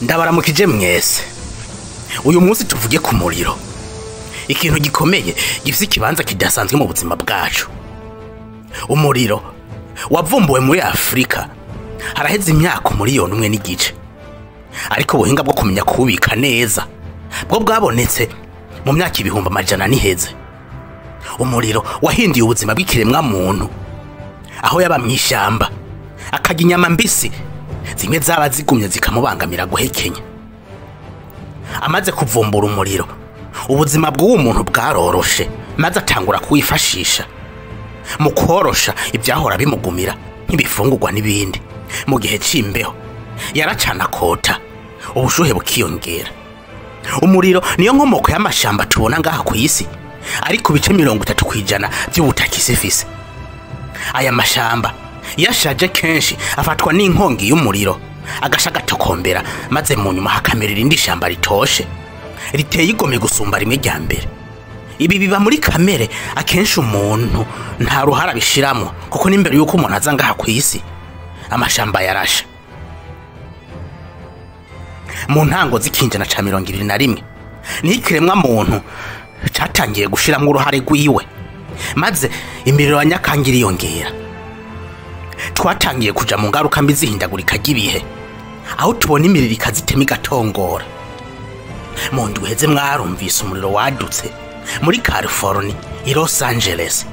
Ndabaramukije mwese. Uyu munsi tuvuge ku muriro. Ikintu gikomeye gifite ikibanza kidasanzwe mu buzima bwacu. Umuriro wavumbuwe muri Afrika haraheze imyaka miliyoni umwe n'igice. Ariko ubuhinga bwo kumenya kuwubika neza bwo bwabonetse mu myaka ibihumbi amajana niheze. Umuriro wahinduye ubuzima bw'ikiremwa muntu. Aho yaba mw'ishyamba akarya inyama mbisi zimwe zaba zigumye zikamubangamira guhekenya. Amaze kuvumbura umuriro, ubuzima bw'uwo muntu bwaroroshe maze atangura kuwifashisha mu korosha ibyahora bimugumira nk'ibifungurwa n'ibindi. Mu gihe c'imbeho yaracana kota ubushuhe bukiyongera. Umuriro niyo nkomoko y'amashamba tubona ngaha ku isi, ariko bice 30% by'ubutaka isi ifise. Aya mashamba yashaje kenshi afatwa n'inkongi y'umuriro agasha gatokombera, maze mu nyuma hakamerera indi shamba ritoshe riteye igome gusumba rimwe rya mbere. Ibi biba muri kamere, akenshi umuntu nta ruhara bishiramwo kuko n'imbere yuko umuntu aza ngaha ku isi amashamba yarasha. Mu ntango z'ikinjana ca 21 ni ikiremwa muntu catangiye gushiramwo uruhare rwiwe, maze imiriro ya Nyakanga iriyongera. Twatangiye kuja mu ngaruka mbi zihindagurika ry'ibihe, aho tubona imiriro ikazitema igatongora. Mu ndwi iheze mwarumvise umuriro wadutse muri California i Los Angeles.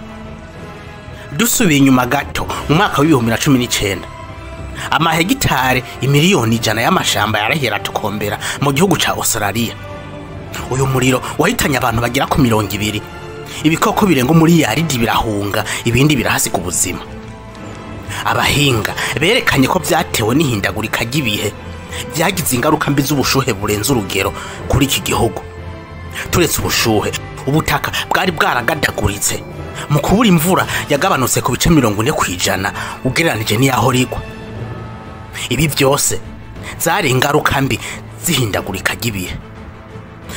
Dusubiye inyuma gato mu mwaka w'2019 amahegitare imiliyoni 100 y'amashamba yarahera tukombera mu gihugu ca Australia. Uyu muriro wahitanye abantu bagira ku 200. Ibikoko birenga muri yaridi birahunga, ibindi birahasiga ubuzima. Abahinga berekanye ko byatewe n'ihindagurika ry'ibihe byagize ingaruka mbi z'ubushuhe burenze urugero kuri iki gihugu. Turetse ubushuhe, ubutaka bwari bwaragadaguritse. Mu kubura imvura yagabanutse ku bice 40% ugereranije n'iyaho rigwa. Ibi byose zari ingaruka mbi zihindagurika ry'ibihe.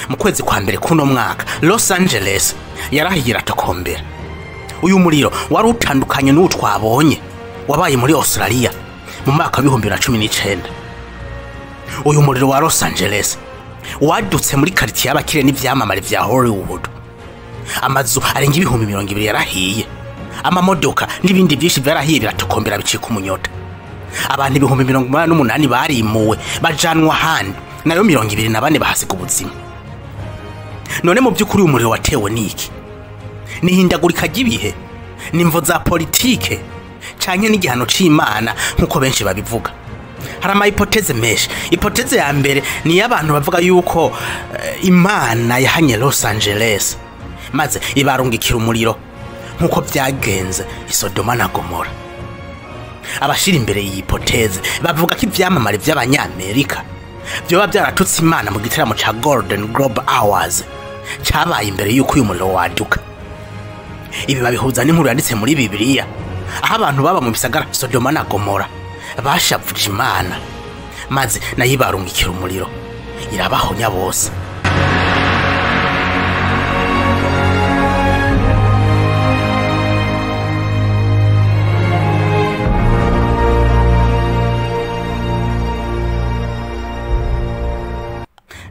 Mu kwezi kwa mbere kuno mwaka Los Angeles yarahira tokombera. Uyu muriro wari utandukanye n'uwo twabonye wabaye muri Australia mu mwaka wa 2019. Uyu muriro wa Los Angeles wadutse muri quartier y'abakire n'ivyamamare vya Hollywood. Amazu arenga 200,000 yarahiye, amamodoka n'ibindi byinshi byarahiye biratokombera bicika umunyota. Abantu 188 barimuwe bajanwa handi, nayo 24 bahasiga ubuzima. None mu by'ukuri umuriro watewe niki? Nihindagurika ry'ibihe, nimvo za politike canke n'igihano c'Imana nkuko benshi babivuga? Hari ama hypothèse menshi. Hypothèse ya mbere ni y'abantu bavuga yuko Imana yahanye Los Angeles maze ibarungikira umuriro nkuko byagenze i Sodoma na Gomora. Abashira imbere iyi hypothèse bavuga ko ivyamamare by'Abanyamerika byoba byaratutse Imana mu gitaramo ca Golden Globe Awards cabaye imbere yuko uyu muriro waduka. Ibi babihuza n'inkuru yanditse muri Bibiliya, aho abantu baba mu bisagara Sodoma na Gomora bashavuje Imana maze nayo ibarungikira umuriro irabahonya bose.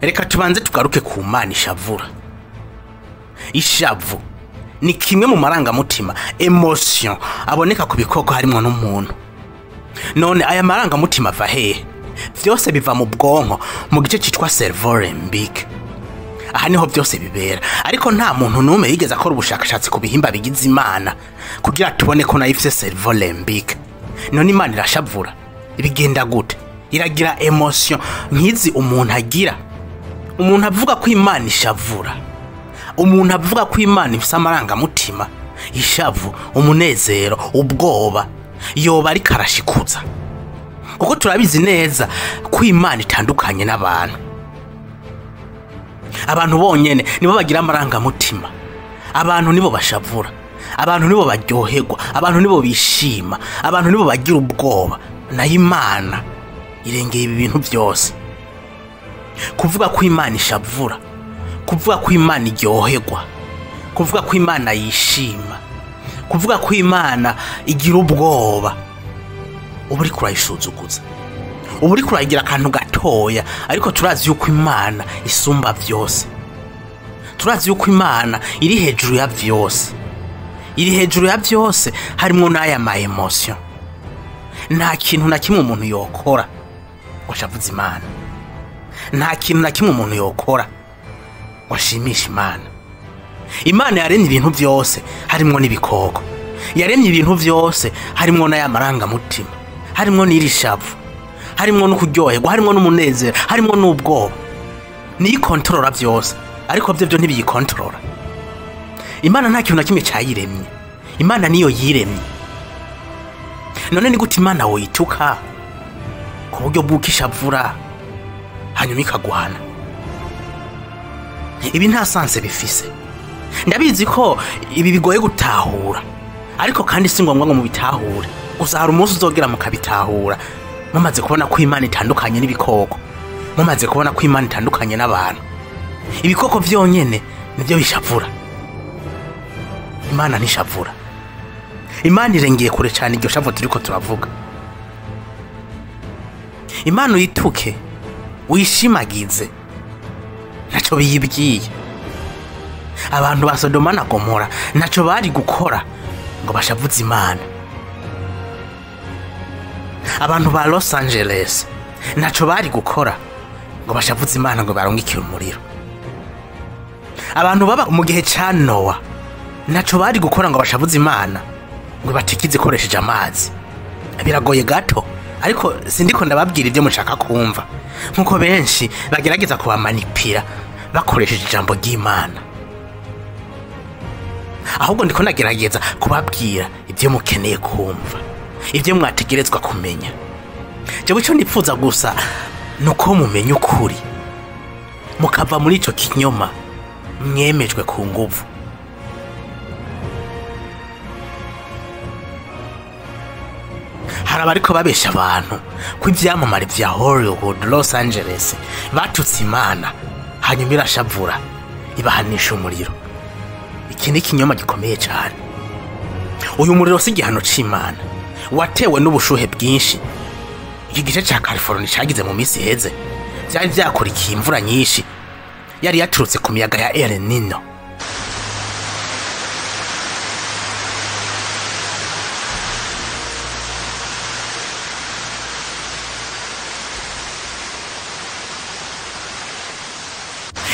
Reka tubanze tugaruke ku Mana ishavura. Ishavu ni kimwe mu marangamutima, emotion aboneka ku bikoko harimo n'umuntu. None aya marangamutima ava hehe? Vyose biva mu bwonko mu gice citwa cerveau limbique. Aha niho byose bibera, ariko nta muntu n'umwe yigeze akora ubushakashatsi ku bihimba bigize Imana kugira tubone ko nayo ifise cerveau limbique. None Imana irashavura ibigenda gute? Iragira emotion nkizi umuntu agira. Umuntu avuga ko Imana ishavura, umuntu avuga ko Imana ifise amarangamutima, ishavu, umunezero, ubwoba, yoba ari karashikuza. Kuko turabizi neza ko Imana itandukanye n'abantu. Abantu bonyene nibo bagira amarangamutima, abantu nibo bashavura, abantu nibo baryoherwa, abantu nibo bishima, abantu nibo bagira ubwoba. Na Imana irengeye ibi bintu byose. Kuvuga ko Imana ishavura, kuvuga ko Imana iryoherwa, kuvuga ko Imana yishima, kuvuga ko Imana igira ubwoba, uburi kurayishuzuguza. ubu uri kuragira akantu gatoya, ariko turazi yuko Imana isumba vyose. Turazi yuko Imana iri hejuru ya vyose. Iri hejuru ya vyose, harimwo n'aya ma emotion. Nta kintu na kimwe umuntu yokora ngo ashavuze Imana. Nta kintu na kimwe umuntu yokora ngo ashimishe Imana. Imana yaremye ibintu vyose, harimwo n'ibikoko. Yaremye ibintu vyose, harimwo n'aya marangamutima, harimwo n'irishavu, harimwo no kuryoherwa, harimwo n'umunezero, harimwo n'ubwoba. Ni kontrola vyose, ariko byo ntibiyikontrola. Imana nta kintu na kimwe cyayiremye. Imana niyo yiremye. None ni gute Imana woyituka ku buryo bw'ukishavura hanyuma ikagwana? Ibi nta sanse bifise. Ndabizi ko ibi bigoye gutahura, ariko kandi si ngombwa ngo mubitahure. Uzahara umunsi uzogera mukabitahura, mumaze kubona ko Imana itandukanye n'ibikoko, mumaze kubona ko Imana itandukanye n'abantu. Ibikoko vyonyene nivyo bishavura, Imana nishavura. Imana irengeye kure cyane iryo shavu turiko turavuga. Imana uyituke, wishimagize, naco biyibwiye. Abantu ba Sodoma na Gomora naco bari gukora ngo bashavuze Imana. Abantu ba Los Angeles naco bari gukora ngo bashavuze Imana ngo barongikire umuriro. Abantu baba mu gihe ca Noah naco bari gukora ngo bashavuze Imana ngo batikize koresheje amazi. Biragoye gato, ariko sindiko ndababwira ibyo mushaka kumva, nkuko benshi bagerageza kubamanipira bakoresheje ijambo ry'Imana. Ahubwo ndiko nagerageza kubabwira ibyo mukeneye kumva, ibyo mwategerezwa kumenya. Jewe cyo nipfuza gusa nuko mumenya ukuri, mukava muri ico kinyoma mwemejwe ku nguvu. Hari abariko babesha abantu ko ivyamamare vya Hollywood, Los Angeles batutse Imana hanyuma irashavura ibahanisha umuriro. Iki ni ikinyoma gikomeye cyane. Uyu muriro si igihano c'Imana, watewe n'ubushuhe bwinshi. Iki gice ca California cagize mu misi heze vyari vyakurikiye imvura nyinshi yari yaturutse ku miyaga ya El Nino.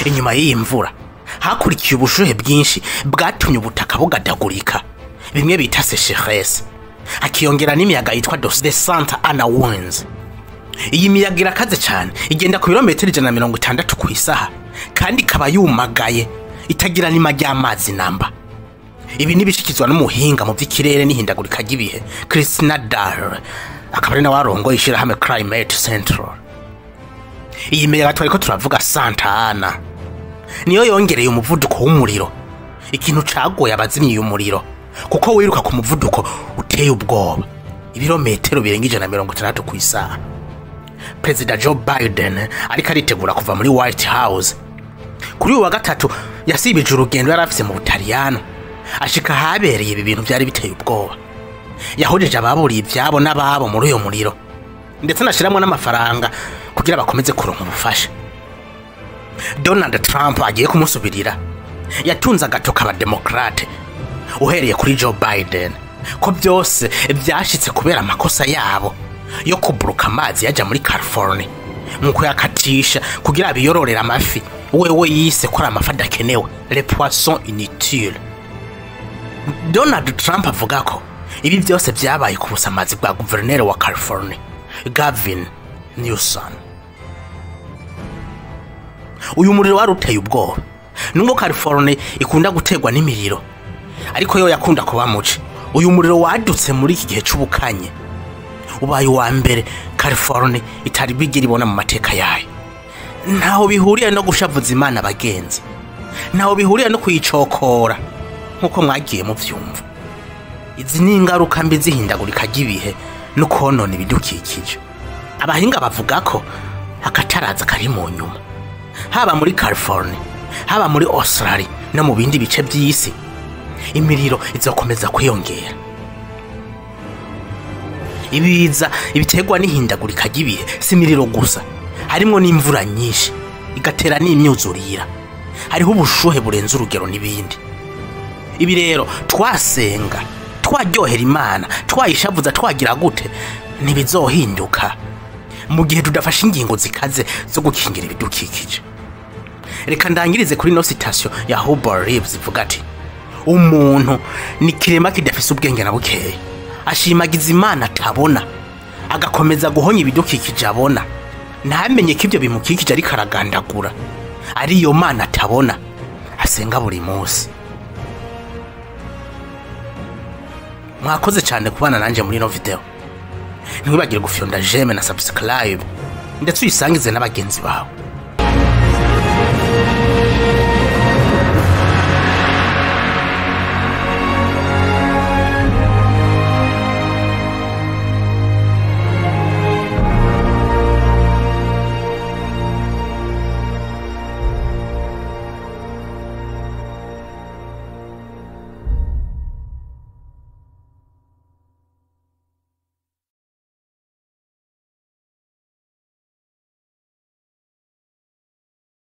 Inyuma y'iyi mvura hakurikiye ubushuhe bwinshi bwatumye ubutaka bugadagurika, bimwe bita sécheresse. Hakiyongera n'imiyaga yitwa de Santa Ana Winds. Iyi miyaga irakaze cyane, igenda ku birometero 160 ku isaha, kandi ikaba yumagaye itagira n'ima ry'amazi namba. Ibi nibishikizwa n'umuhinga mu by'ikirere n'ihindagurika ry'ibihe Christina Dahl, akaba ari na warongoye ishirahamwe Climate Central. Iyi miyaga twariko turavuga Santa Ana niyo yongereye umuvuduko w'umuriro, ikintu cagoye abazimye umuriro, kuko wiruka ku muvuduko uteye ubwoba, ibirometero birenga 160 ku isaha. President Joe Biden ariko aritegura kuva muri White House. Kuri uwa gatatu yasibije urugendo yarafise mu Butaliyano, ashika habereye ibi bintu byari biteye ubwoba. Yahojeje ababuriye ivyabo n'ababo muri uyo muriro, ndetse nashiramwe n'amafaranga kugira bakomeze kuronka ubufasha. Donald Trump agiye kumusubirira, yatunze agatoka abademokrate uhereye kuri Joe Biden ko byose byashitse kubera amakosa yabo yo kuburuka amazi yaja muri California mu kuyakatisha kugira biyororera amafi wewe yise ko amafi adakenewe, les poissons inutiles. Donald Trump avuga ko ibi byose byabaye ku busamazi bwa guverineri wa California Gavin Newsom. Uyu muriro waruteye ubwoba, nubwo California ikunda gutegwa n'imiriro, ariko yo yakunda kuba muce. Uyu muriro wadutse muri iki gihe c'ubukanye, ubaye wa mbere California itari bigira ibona mu mateka yayo. Ntaho bihuriye no gushavuza Imana bagenzi, ntaho bihuriye no kuyicokora nkuko mwagiye mu vyumva. Izi ni ingaruka mbi zihindagurika ry'ibihe no konona ibidukikije. Abahinga bavuga ko akataraza kari mu nyuma, haba muri California, haba muri Australia no mu bindi bice by'isi, imiriro izokomeza kwiyongera. ibiza ibiterwa n'ihindagurika ry'ibihe simiriro gusa, harimwo n'imvura nyinshi igatera n'imyuzurira, hariho ubushuhe burenze urugero n'ibindi. Ibi rero twasenga twaryohera Imana twayishavuza twagira gute ntibizohinduka mu gihe tudafashe ingingo zikaze zo gukingira ibidukikije. Reka ndangirize kuri no citation ya Hubert Reeves ivuga ati umuntu ni kirema kidafise ubwenge na bukeya, ashimagiza Imana atabona agakomeza guhonya ibidukikije abona, ntamenye ko ibyo bimukikije ariko aragandagura ariyo Mana atabona asenga buri munsi. Mwakoze cyane kubana nanje muri no video. Ntiwibagire gufyonda j'aime na subscribe ndetse uyisangize n'abagenzi bawe.